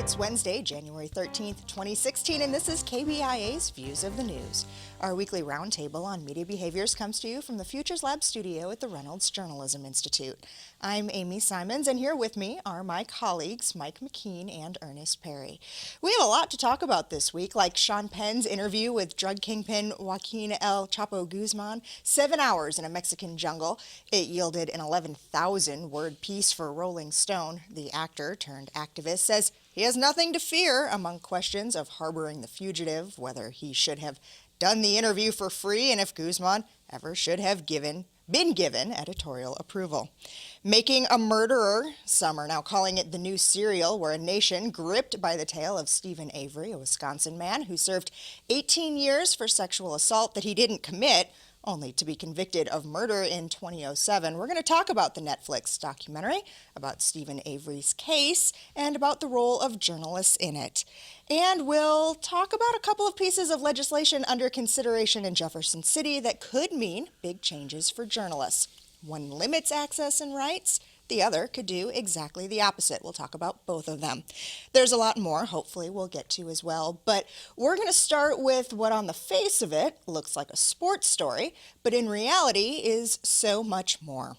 It's Wednesday, January 13th, 2016, and this is KBIA's Views of the News. Our weekly roundtable on media behaviors comes to you from the Futures Lab studio at the Reynolds Journalism Institute. I'm Amy Simons, and here with me are my colleagues, Mike McKean and Earnest Perry. We have a lot to talk about this week, like Sean Penn's interview with drug kingpin Joaquin Chapo Guzman, 7 hours in a Mexican jungle. It yielded an 11,000-word piece for Rolling Stone. The actor turned activist says he has nothing to fear among questions of harboring the fugitive, whether he should have done the interview for free, and if Guzman ever should have been given editorial approval. Making a Murderer, some are now calling it the new serial, where a nation gripped by the tale of Stephen Avery, a Wisconsin man who served 18 years for sexual assault that he didn't commit, only to be convicted of murder in 2007. We're going to talk about the Netflix documentary, about Stephen Avery's case, and about the role of journalists in it. And we'll talk about a couple of pieces of legislation under consideration in Jefferson City that could mean big changes for journalists. One limits access and rights, the other could do exactly the opposite. We'll talk about both of them. There's a lot more, hopefully we'll get to as well, but we're going to start with what on the face of it looks like a sports story, but in reality is so much more.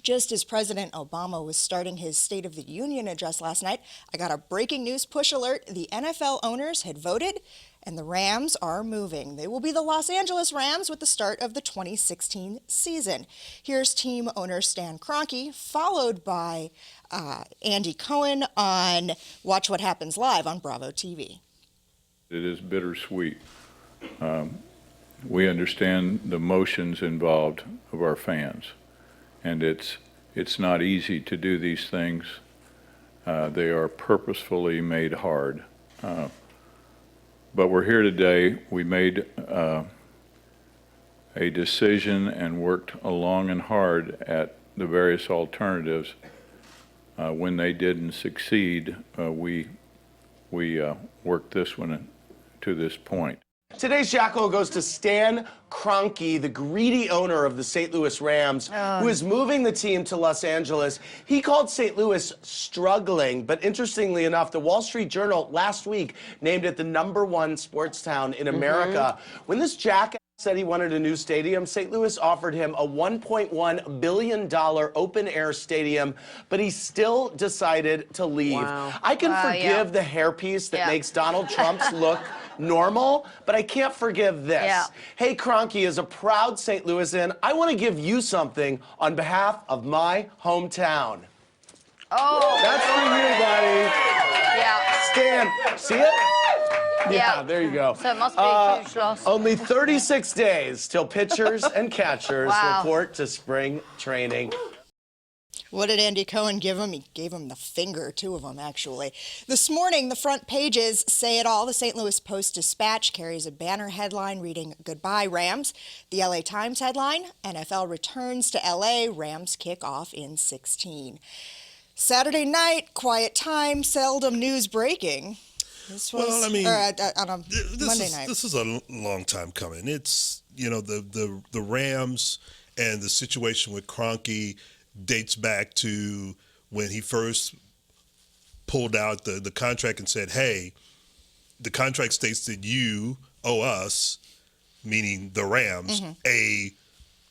Just as President Obama was starting his State of the Union address last night, I got a breaking news push alert. The NFL owners had voted, and the Rams are moving. They will be the Los Angeles Rams with the start of the 2016 season. Here's team owner Stan Kroenke, followed by Andy Cohen on Watch What Happens Live on Bravo TV. It is bittersweet. We understand the emotions involved of our fans, and it's not easy to do these things. They are purposefully made hard. But we're here today. We made a decision and worked long and hard at the various alternatives. When they didn't succeed, we worked this one to this point. Today's Jackal goes to Stan Kroenke, the greedy owner of the St. Louis Rams, who is moving the team to Los Angeles. He called St. Louis struggling, but interestingly enough, the Wall Street Journal last week named it the #1 sports town in America. When this jackass said he wanted a new stadium, St. Louis offered him a $1.1 billion open-air stadium, but he still decided to leave. Wow. I can forgive the hairpiece that makes Donald Trump's look normal, but I can't forgive this. Hey, Kroenke, as a proud St. Louisan, I want to give you something on behalf of my hometown. Oh. That's for you, buddy. Yeah. Stan, see it? Yeah, there you go. So it must be a huge loss. Only 36 days till pitchers and catchers report to spring training. What did Andy Cohen give him? He gave him the finger, two of them actually. This morning, the front pages say it all. The St. Louis Post-Dispatch carries a banner headline reading, "Goodbye Rams." The LA Times headline, "NFL returns to LA, Rams kick off in 16. Saturday night, quiet time, seldom news breaking. This was, well, I mean, on a Monday night. This is a long time coming. It's, you know, the Rams and the situation with Kroenke dates back to when he first pulled out the contract and said, hey, the contract states that you owe us, meaning the Rams, a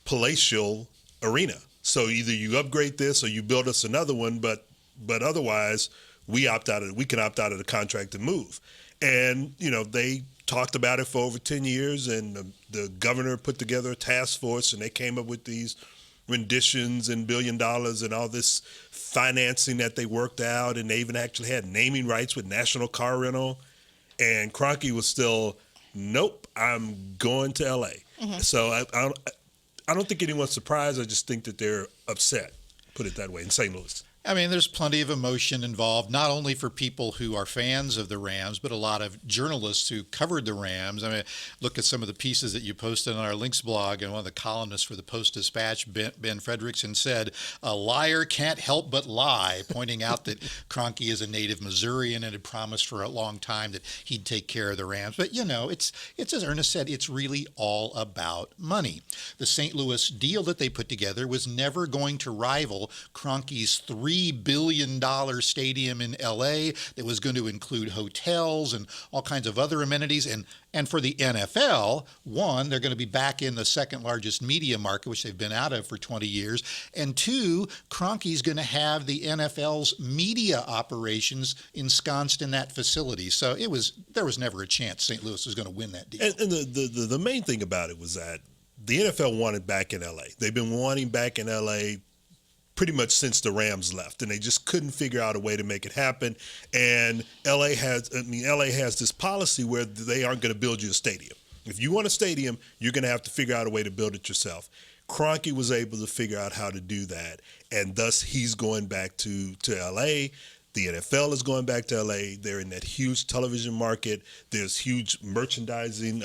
palatial arena. So either you upgrade this or you build us another one, but otherwise we can opt out of the contract and move. And, you know, they talked about it for over 10 years, and the governor put together a task force, and they came up with these renditions and $1 billion and all this financing that they worked out, and they even actually had naming rights with National Car Rental. And Kroenke was still, nope, I'm going to L.A. So I don't think anyone's surprised. I just think that they're upset, put it that way, in St. Louis. I mean, there's plenty of emotion involved, not only for people who are fans of the Rams, but a lot of journalists who covered the Rams. I mean, look at some of the pieces that you posted on our Links blog, and one of the columnists for the Post-Dispatch, Ben Frederickson, said, "A liar can't help but lie," pointing out that Kroenke is a native Missourian and had promised for a long time that he'd take care of the Rams. But, you know, it's as Ernest said, it's really all about money. The St. Louis deal that they put together was never going to rival Kroenke's $3 $3 billion stadium in L.A. that was going to include hotels and all kinds of other amenities. And for the NFL, one, they're going to be back in the second largest media market, which they've been out of for 20 years. And two, Kroenke's going to have the NFL's media operations ensconced in that facility. So there was never a chance St. Louis was going to win that deal. And the main thing about it was that the NFL wanted back in L.A. They've been wanting back in L.A. pretty much since the Rams left, and they just couldn't figure out a way to make it happen. And LA has this policy where they aren't going to build you a stadium. If you want a stadium, you're going to have to figure out a way to build it yourself. Kroenke was able to figure out how to do that, and thus he's going back to LA. The NFL is going back to LA. They're in that huge television market. There's huge merchandising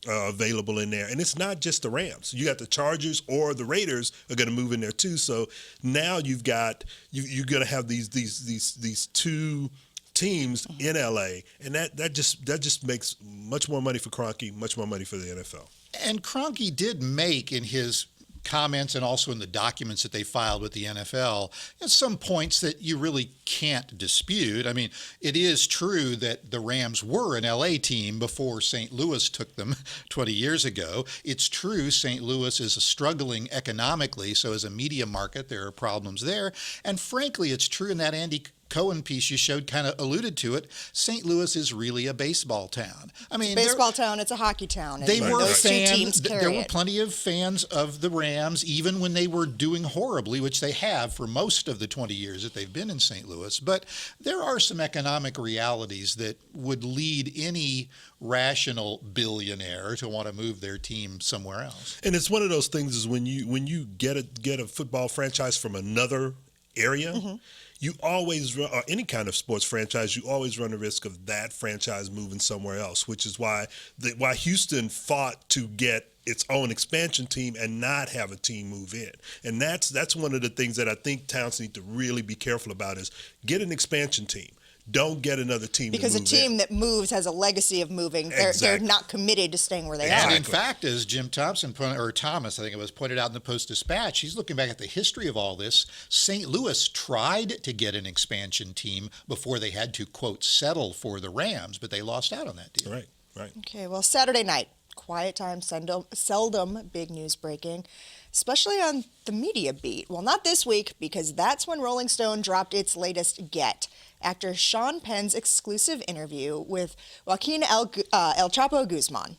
available in there, and it's not just the Rams. You got the Chargers or the Raiders are going to move in there too. So now you're going to have these two teams in LA, and that just makes much more money for Kroenke, much more money for the NFL. And Kroenke did make in his comments and also in the documents that they filed with the NFL, some points that you really can't dispute. I mean, it is true that the Rams were an LA team before St. Louis took them 20 years ago. It's true St. Louis is struggling economically, so as a media market, there are problems there. And frankly, it's true in that Andy Cohen piece you showed kind of alluded to it. St. Louis is really a baseball town. I mean, baseball town. It's a hockey town. They were those fans. two teams carry there were it. plenty of fans of the Rams, even when they were doing horribly, which they have for most of the 20 years that they've been in St. Louis. But there are some economic realities that would lead any rational billionaire to want to move their team somewhere else. And it's one of those things is when you get a football franchise from another area. Mm-hmm. You always run, or any kind of sports franchise, you always run the risk of that franchise moving somewhere else, which is why Houston fought to get its own expansion team and not have a team move in. And that's one of the things that I think towns need to really be careful about is get an expansion team. Don't get another team because to move a team in. That moves has a legacy of moving. They're not committed to staying where they And are. in fact, as Jim Thomas, I think it was, pointed out in the Post-Dispatch, he's looking back at the history of all this. St. Louis tried to get an expansion team before they had to, quote, settle for the Rams, but they lost out on that deal. Right. Okay, well, Saturday night, quiet time, seldom big news breaking, especially on the media beat. Well, not this week, because that's when Rolling Stone dropped its latest Get. Actor Sean Penn's exclusive interview with Joaquin El Chapo Guzman.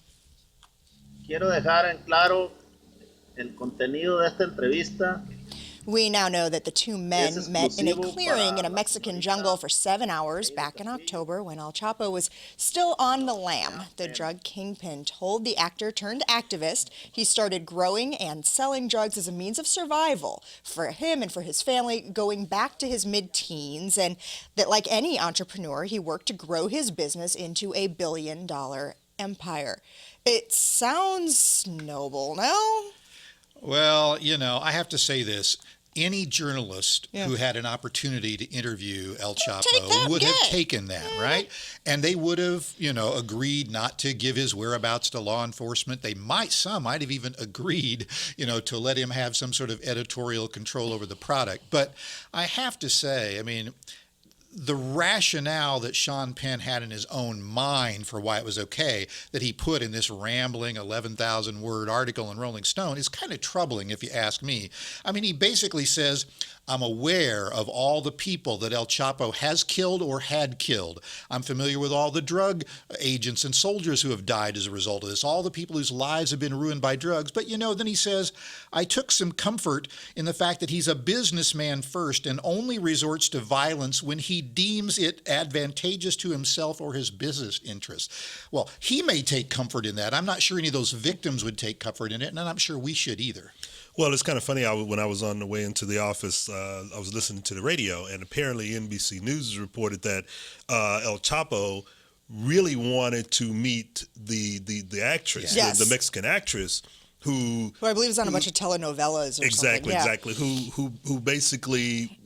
Quiero dejar en claro el contenido de esta entrevista. We now know that the two men met in a clearing in a Mexican jungle for 7 hours back in October when El Chapo was still on the lam. The drug kingpin told the actor turned activist he started growing and selling drugs as a means of survival for him and for his family going back to his mid-teens, and that like any entrepreneur, he worked to grow his business into a billion-dollar empire. It sounds noble, no? Well, I have to say this. Any journalist who had an opportunity to interview El Chapo would have taken that, right? And they would have, agreed not to give his whereabouts to law enforcement. Some might have even agreed, to let him have some sort of editorial control over the product. But I have to say, the rationale that Sean Penn had in his own mind for why it was okay that he put in this rambling 11,000-word article in Rolling Stone is kind of troubling if you ask me. He basically says, I'm aware of all the people that El Chapo has killed or had killed. I'm familiar with all the drug agents and soldiers who have died as a result of this, all the people whose lives have been ruined by drugs. But, then he says, I took some comfort in the fact that he's a businessman first and only resorts to violence when he deems it advantageous to himself or his business interests. Well, he may take comfort in that. I'm not sure any of those victims would take comfort in it, and I'm not sure we should either. Well, it's kind of funny. When I was on the way into the office, I was listening to the radio, and apparently NBC News reported that El Chapo really wanted to meet the actress, Yes. the Mexican actress, who I believe is on a bunch of telenovelas or something. Exactly. Who basically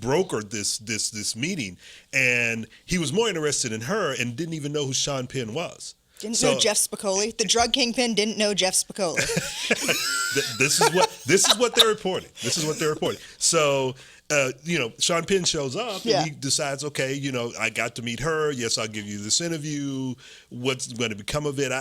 brokered this meeting, and he was more interested in her and didn't even know who Sean Penn was. Didn't know Jeff Spicoli. The drug kingpin didn't know Jeff Spicoli. This is what they're reporting. So Sean Penn shows up Yeah. and he decides, okay, I got to meet her. Yes, I'll give you this interview. What's going to become of it?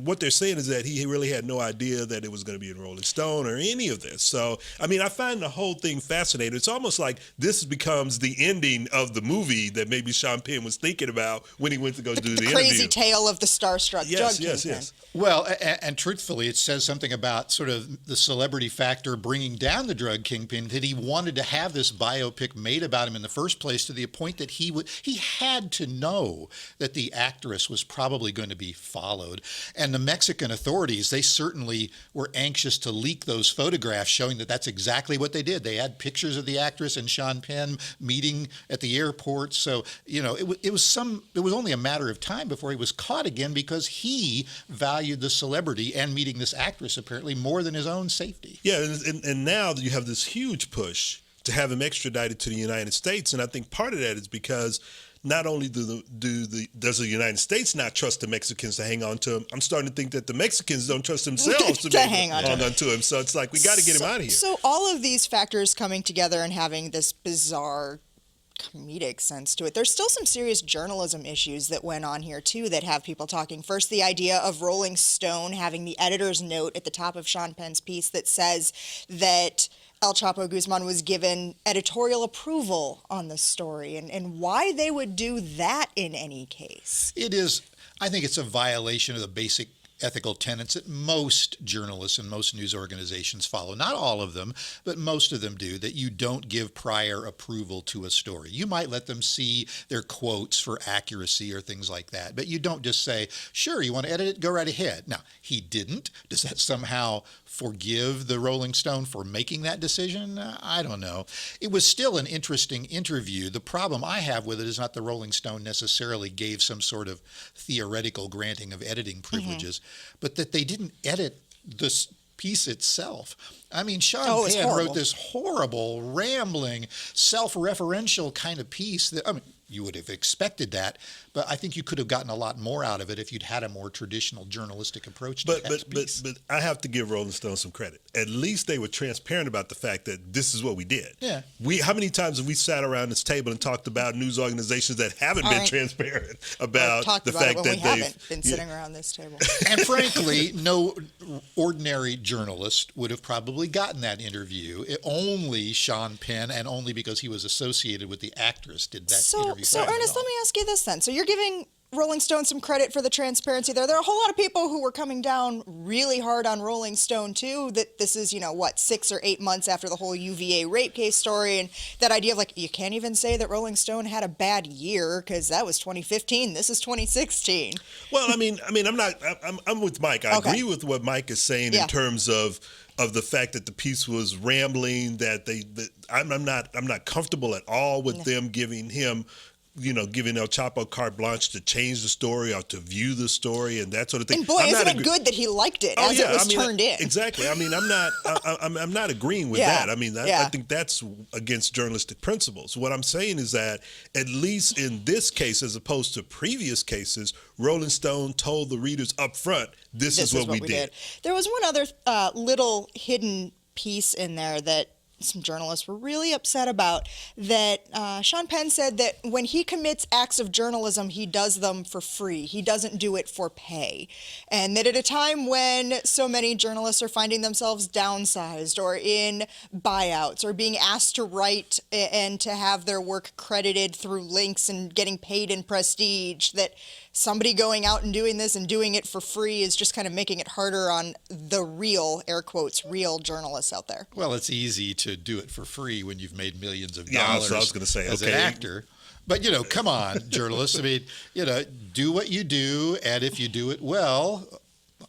What they're saying is that he really had no idea that it was going to be in Rolling Stone or any of this. So, I find the whole thing fascinating. It's almost like this becomes the ending of the movie that maybe Sean Penn was thinking about when he went to go do the crazy interview. tale of the starstruck drug kingpin. Yes. Well, and truthfully, it says something about sort of the celebrity factor bringing down the drug kingpin, that he wanted to have this biopic made about him in the first place, to the point that he had to know that the actress was probably going to be followed. And the Mexican authorities, they certainly were anxious to leak those photographs showing that that's exactly what they did. They had pictures of the actress and Sean Penn meeting at the airport. So, it was only a matter of time before he was caught again, because he valued the celebrity and meeting this actress apparently more than his own safety. Yeah, and now you have this huge push to have him extradited to the United States, and I think part of that is because not only does the United States not trust the Mexicans to hang on to him, I'm starting to think that the Mexicans don't trust themselves to hang on to him. So it's like, we got to get him out of here. So all of these factors coming together and having this bizarre comedic sense to it. There's still some serious journalism issues that went on here too that have people talking. First, the idea of Rolling Stone having the editor's note at the top of Sean Penn's piece that says that El Chapo Guzman was given editorial approval on the story, and why they would do that in any case. I think it's a violation of the basic ethical tenets that most journalists and most news organizations follow. Not all of them, but most of them do, that you don't give prior approval to a story. You might let them see their quotes for accuracy or things like that, but you don't just say, sure, you want to edit it, go right ahead. Now, he didn't. Does that somehow forgive the Rolling Stone for making that decision? I don't know. It was still an interesting interview. The problem I have with it is not the Rolling Stone necessarily gave some sort of theoretical granting of editing privileges, but that they didn't edit this piece itself. Sean Penn wrote this horrible, rambling, self-referential kind of piece that, you would have expected that, but I think you could have gotten a lot more out of it if you'd had a more traditional journalistic approach to that piece. But I have to give Rolling Stone some credit. At least they were transparent about the fact that this is what we did. Yeah. How many times have we sat around this table and talked about news organizations that haven't been transparent about the fact that we haven't been sitting around this table? And frankly, no ordinary journalist would have probably gotten that interview. Only Sean Penn, and only because he was associated with the actress, did that interview. So Ernest, let me ask you this then. So you're giving Rolling Stone some credit for the transparency there. There are a whole lot of people who were coming down really hard on Rolling Stone too, that this is, 6 or 8 months after the whole UVA rape case story, and that idea of you can't even say that Rolling Stone had a bad year because that was 2015. This is 2016. Well, I'm with Mike. I agree with what Mike is saying in terms of the fact that the piece was rambling, that I'm not comfortable at all with them giving him, giving El Chapo carte blanche to change the story or to view the story and that sort of thing. And boy, isn't it good that he liked it as it was turned in. Exactly. I'm not agreeing with that. I think that's against journalistic principles. What I'm saying is that at least in this case, as opposed to previous cases, Rolling Stone told the readers up front, this is what we did. There was one other little hidden piece in there that some journalists were really upset about, that Sean Penn said that when he commits acts of journalism, he does them for free. He doesn't do it for pay. And that at a time when so many journalists are finding themselves downsized or in buyouts or being asked to write and to have their work credited through links and getting paid in prestige, that somebody going out and doing this and doing it for free is just kind of making it harder on the real, air quotes, real journalists out there. Well, it's easy to do it for free when you've made millions of dollars I was going to say, as an actor. But, come on, journalists. Do what you do, and if you do it well,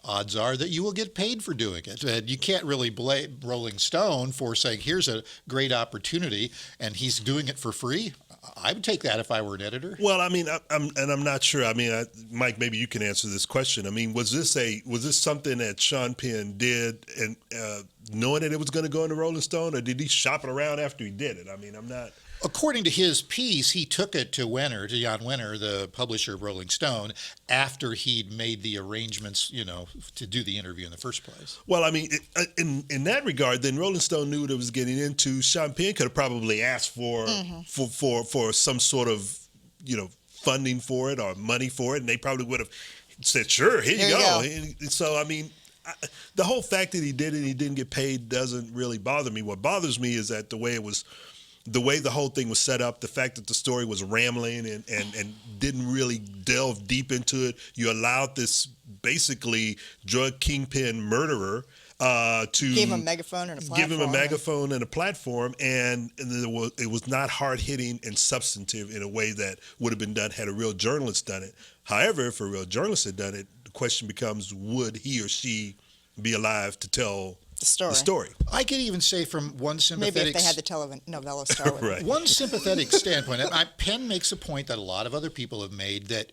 odds are that you will get paid for doing it. And you can't really blame Rolling Stone for saying, here's a great opportunity, and he's doing it for free. I would take that if I were an editor. Well, I'm not sure. Mike, maybe you can answer this question. Was this something that Sean Penn did and knowing that it was going to go in the Rolling Stone, or did he shop it around after he did it? I'm not. According to his piece, he took it to Jan Wenner, the publisher of Rolling Stone, after he'd made the arrangements, to do the interview in the first place. Well, I mean, in that regard, then Rolling Stone knew what it was getting into. Sean Penn could have probably asked for some sort of, funding for it or money for it, and they probably would have said, "Sure, here you go." And so, I mean, the whole fact that he did it and he didn't get paid doesn't really bother me. What bothers me is that the way the whole thing was set up, the fact that the story was rambling and didn't really delve deep into it. You allowed this basically drug kingpin murderer to give him a megaphone and a platform. And it was not hard hitting and substantive in a way that would have been done had a real journalist done it. However, if a real journalist had done it, the question becomes, would he or she be alive to tell the story? I could even say from one sympathetic... Maybe if they had the telenovela star with right. One sympathetic standpoint, Penn makes a point that a lot of other people have made that,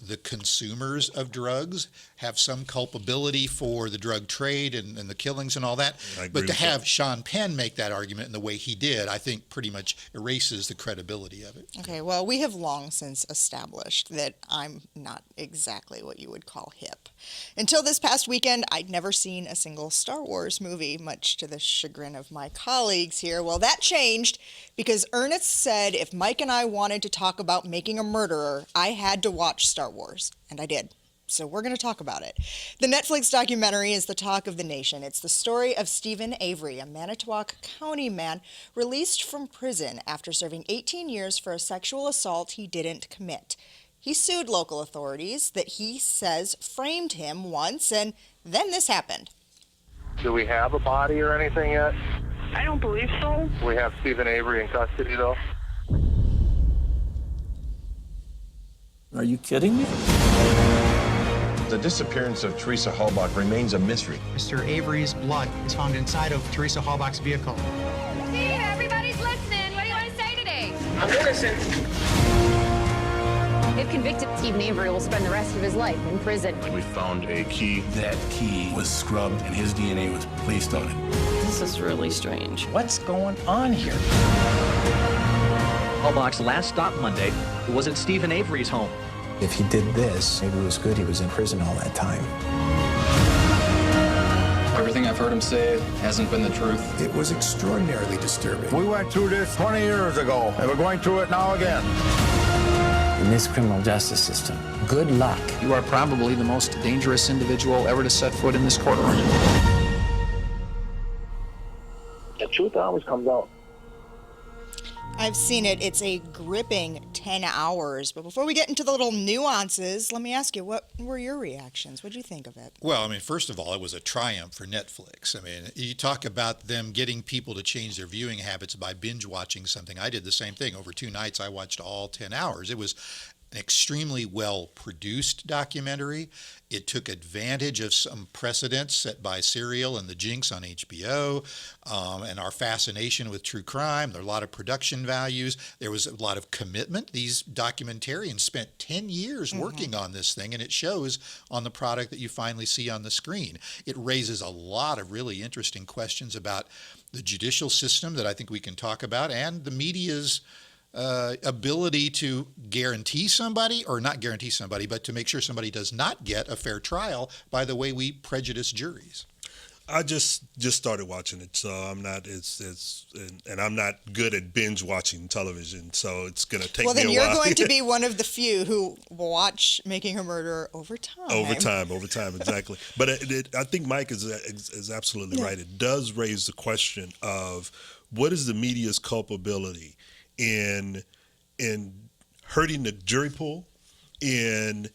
the consumers of drugs have some culpability for the drug trade and the killings and all that. But to have Sean Penn make that argument in the way he did, I think pretty much erases the credibility of it. Okay, well, we have long since established that I'm not exactly what you would call hip. Until this past weekend, I'd never seen a single Star Wars movie, much to the chagrin of my colleagues here. Well, that changed because Ernest said if Mike and I wanted to talk about making a murderer, I had to watch Star Wars, and I did. So we're going to talk about it. The Netflix documentary is the talk of the nation. It's the story of Stephen Avery, a Manitowoc County man released from prison after serving 18 years for a sexual assault he didn't commit. He sued local authorities that he says framed him once, and then this happened. Do we have a body or anything yet? I don't believe so. We have Stephen Avery in custody, though. Are you kidding me? The disappearance of Teresa Halbach remains a mystery. Mr. Avery's blood is found inside of Teresa Halbach's vehicle. Steve, everybody's listening. What do you want to say today? I'm listening. If convicted, Stephen Avery will spend the rest of his life in prison. We found a key. That key was scrubbed and his DNA was placed on it. This is really strange. What's going on here? Halbach's last stop Monday was at Stephen Avery's home. If he did this, maybe it was good he was in prison all that time. Everything I've heard him say hasn't been the truth. It was extraordinarily disturbing. We went through this 20 years ago, and we're going through it now again. In this criminal justice system, good luck. You are probably the most dangerous individual ever to set foot in this courtroom. The truth always comes out. I've seen it. It's a gripping 10 hours. But before we get into the little nuances, let me ask you, what were your reactions? What did you think of it? Well, first of all, it was a triumph for Netflix. You talk about them getting people to change their viewing habits by binge watching something. I did the same thing. Over 2 nights, I watched all 10 hours. It was an extremely well-produced documentary. It took advantage of some precedents set by Serial and The Jinx on HBO, and our fascination with true crime. There are a lot of production values. There was a lot of commitment. These documentarians spent 10 years working on this thing, and it shows on the product that you finally see on the screen. It raises a lot of really interesting questions about the judicial system that I think we can talk about, and the media's ability to guarantee somebody, or not guarantee somebody, but to make sure somebody does not get a fair trial by the way we prejudice juries. I just started watching it, so I'm not. And I'm not good at binge watching television, so it's gonna take me a while. Well, then you're going to be one of the few who watch Making a Murderer over time. Over time, exactly. But I think Mike is absolutely right. It does raise the question of what is the media's culpability in hurting the jury pool, in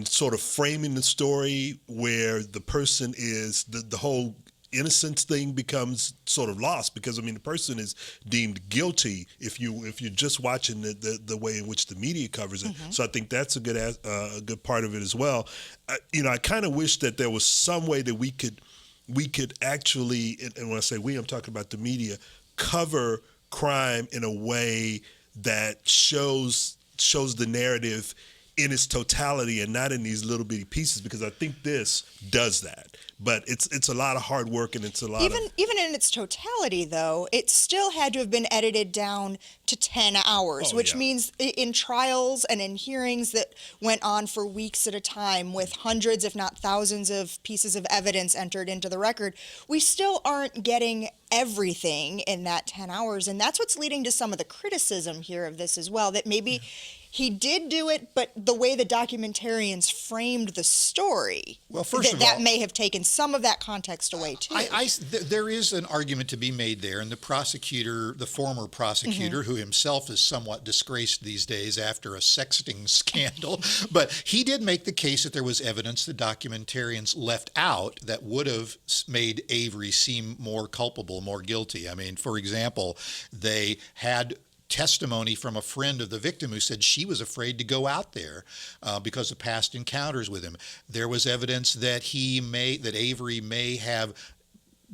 sort of framing the story where the person is the whole innocence thing becomes sort of lost, because the person is deemed guilty if you're just watching the way in which the media covers it. So I think that's a good part of it as well. I kind of wish that there was some way that we could actually, and when I say we, I'm talking about the media, cover crime in a way that shows the narrative in its totality and not in these little bitty pieces, because I think this does that. but it's a lot of hard work, and it's a lot even in its totality, though, it still had to have been edited down to 10 hours, which means in trials and in hearings that went on for weeks at a time with hundreds, if not thousands, of pieces of evidence entered into the record, we still aren't getting everything in that 10 hours. And that's what's leading to some of the criticism here of this as well, that maybe he did do it, but the way the documentarians framed the story, well, first of all, that may have taken some of that context away too. There is an argument to be made there, and the prosecutor, the former prosecutor, who himself is somewhat disgraced these days after a sexting scandal, but he did make the case that there was evidence the documentarians left out that would have made Avery seem more culpable, more guilty. I mean, for example, they had testimony from a friend of the victim who said she was afraid to go out there because of past encounters with him. There was evidence that Avery may have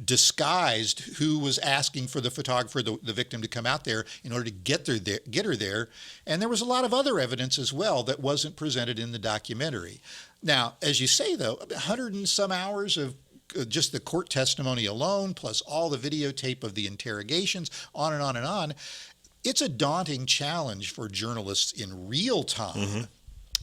disguised who was asking for the photographer, the victim, to come out there in order to get her there. And there was a lot of other evidence as well that wasn't presented in the documentary. Now, as you say, though, 100 and some hours of just the court testimony alone, plus all the videotape of the interrogations, on and on and on. It's a daunting challenge for journalists in real time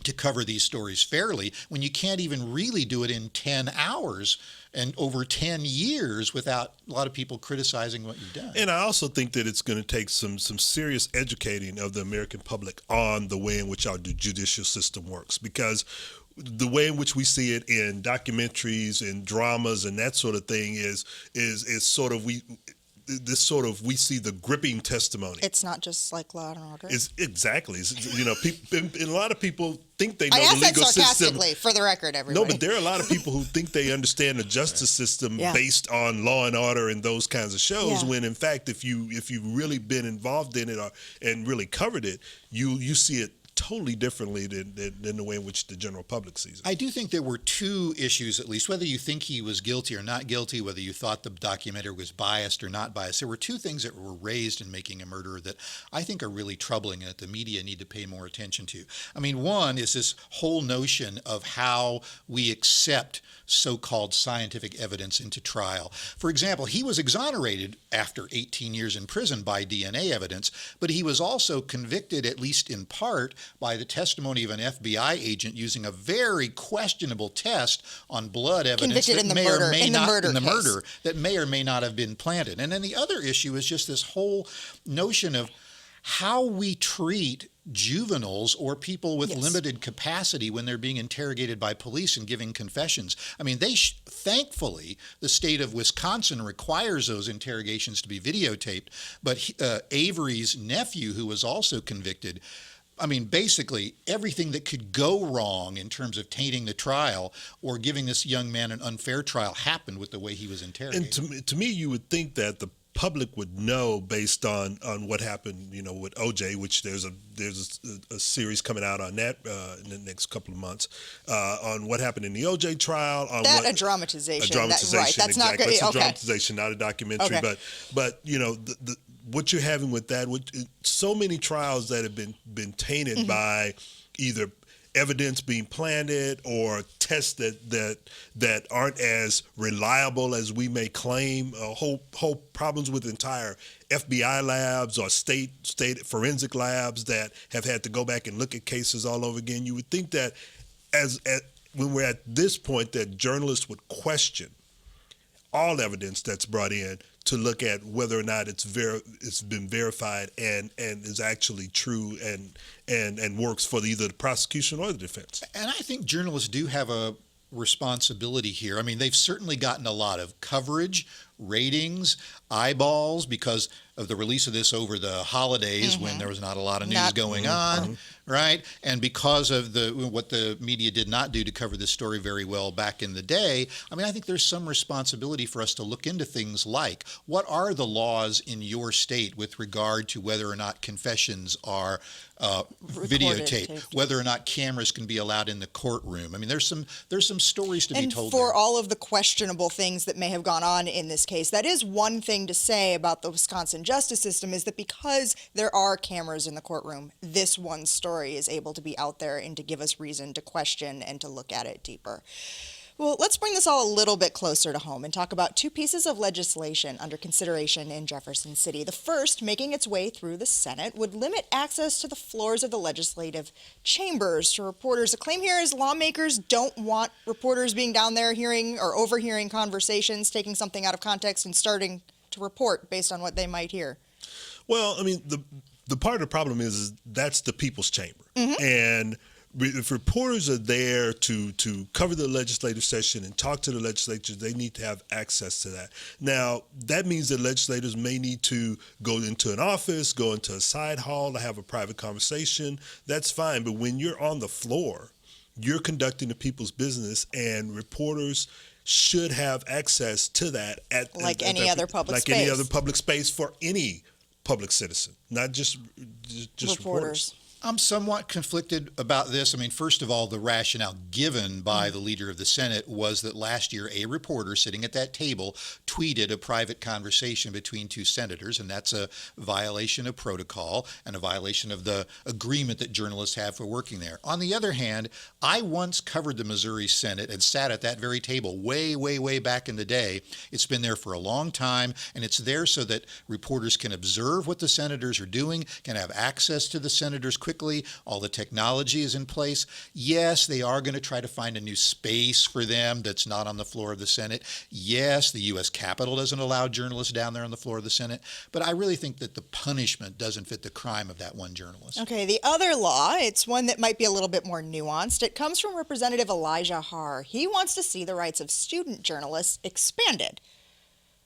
to cover these stories fairly when you can't even really do it in 10 hours and over 10 years without a lot of people criticizing what you've done. And I also think that it's going to take some serious educating of the American public on the way in which our judicial system works, because the way in which we see it in documentaries and dramas and that sort of thing is sort of we see the gripping testimony. It's not just like Law and Order. Exactly. You know, a lot of people think they know the legal system. I asked that sarcastically, for the record, everybody. No, but there are a lot of people who think they understand the justice system based on Law and Order and those kinds of shows. When in fact, if you've really been involved in it and really covered it, you see it totally differently than the way in which the general public sees it. I do think there were two issues, at least, whether you think he was guilty or not guilty, whether you thought the documentary was biased or not biased. There were two things that were raised in Making a Murderer that I think are really troubling and that the media need to pay more attention to. I mean, one is this whole notion of how we accept so-called scientific evidence into trial. For example, he was exonerated after 18 years in prison by DNA evidence, but he was also convicted, at least in part, by the testimony of an FBI agent using a very questionable test on blood evidence that may or may not have been planted. And then the other issue is just this whole notion of how we treat juveniles or people with limited capacity when they're being interrogated by police and giving confessions. I mean, thankfully, the state of Wisconsin requires those interrogations to be videotaped, but Avery's nephew, who was also convicted, I mean, basically everything that could go wrong in terms of tainting the trial or giving this young man an unfair trial happened with the way he was interrogated. And to me, you would think that the public would know based on what happened, with OJ, which there's a series coming out on that in the next couple of months on what happened in the OJ trial. A dramatization. That's exactly. not good. It's a okay. dramatization, not a documentary. Okay. But what you're having with that, so many trials that have been tainted by either evidence being planted or tests that aren't as reliable as we may claim, whole problems with entire FBI labs or state forensic labs that have had to go back and look at cases all over again. You would think that when we're at this point that journalists would question all evidence that's brought in to look at whether or not it's been verified and is actually true and works for either the prosecution or the defense. And I think journalists do have a responsibility here. I mean, they've certainly gotten a lot of coverage, ratings, eyeballs because of the release of this over the holidays when there was not a lot of news going on, right? And because of what the media did not do to cover this story very well back in the day, I mean, I think there's some responsibility for us to look into things like what are the laws in your state with regard to whether or not confessions are videotaped, whether or not cameras can be allowed in the courtroom. I mean, there's some stories to be told. And for there. all of the questionable things that may have gone on in this case, that is one thing to say about the Wisconsin justice system is that because there are cameras in the courtroom, this one story is able to be out there and to give us reason to question and to look at it deeper. Well, let's bring this all a little bit closer to home and talk about two pieces of legislation under consideration in Jefferson City. The first, making its way through the Senate, would limit access to the floors of the legislative chambers to reporters. The claim here is lawmakers don't want reporters being down there hearing or overhearing conversations, taking something out of context and starting to report based on what they might hear. Well, I mean, the part of the problem is that's the people's chamber. Mm-hmm. And if reporters are there to cover the legislative session and talk to the legislatures, they need to have access to that. Now, that means that legislators may need to go into an office, go into a side hall to have a private conversation. That's fine. But when you're on the floor, you're conducting the people's business, and reporters should have access to that like any other public space. Like any other public space for any public citizen, not just reporters. I'm somewhat conflicted about this. I mean, first of all, the rationale given by the leader of the Senate was that last year a reporter sitting at that table tweeted a private conversation between two senators, and that's a violation of protocol and a violation of the agreement that journalists have for working there. On the other hand, I once covered the Missouri Senate and sat at that very table way, way, way back in the day. It's been there for a long time, and it's there so that reporters can observe what the senators are doing, can have access to the senators quickly. All the technology is in place. Yes, they are going to try to find a new space for them that's not on the floor of the Senate. Yes, the U.S. Capitol doesn't allow journalists down there on the floor of the Senate. But I really think that the punishment doesn't fit the crime of that one journalist. Okay, the other law, it's one that might be a little bit more nuanced. It comes from Representative Elijah Haar. He wants to see the rights of student journalists expanded.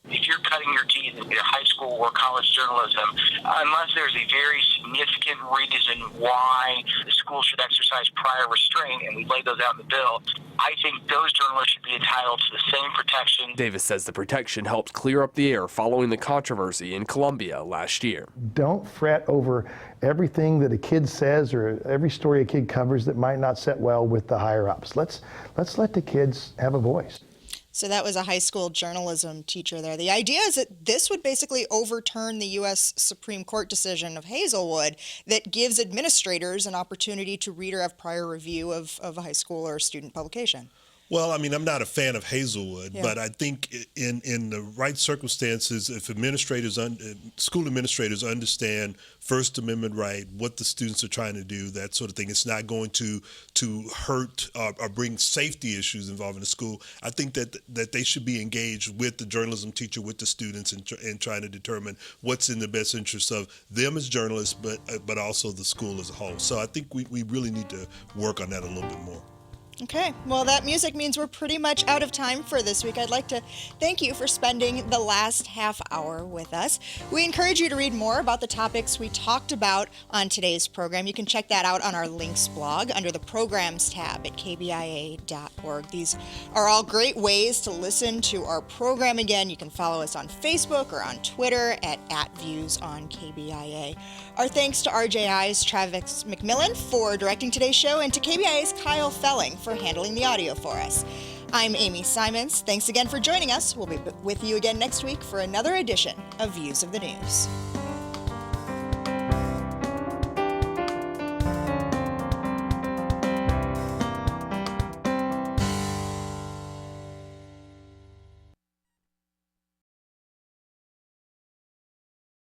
If you're cutting your teeth in high school or college journalism, unless there's a very significant reason why the school should exercise prior restraint, and we've laid those out in the bill, I think those journalists should be entitled to the same protection. Davis says the protection helped clear up the air following the controversy in Columbia last year. Don't fret over everything that a kid says or every story a kid covers that might not set well with the higher-ups. Let's let the kids have a voice. So that was a high school journalism teacher there. The idea is that this would basically overturn the U.S. Supreme Court decision of Hazelwood that gives administrators an opportunity to read or have prior review of a high school or student publication. Well, I mean, I'm not a fan of Hazelwood, but I think in the right circumstances, if school administrators understand First Amendment right, what the students are trying to do, that sort of thing, it's not going to hurt or bring safety issues involving the school. I think that they should be engaged with the journalism teacher, with the students, and trying to determine what's in the best interest of them as journalists, but also the school as a whole. So I think we really need to work on that a little bit more. Okay, well, that music means we're pretty much out of time for this week. I'd like to thank you for spending the last half hour with us. We encourage you to read more about the topics we talked about on today's program. You can check that out on our links blog under the programs tab at KBIA.org. These are all great ways to listen to our program. Again, you can follow us on Facebook or on Twitter at @ViewsOnKBIA. Our thanks to RJI's Travis McMillan for directing today's show, and to KBIA's Kyle Felling for handling the audio for us. I'm Amy Simons. Thanks again for joining us. We'll be with you again next week for another edition of Views of the News.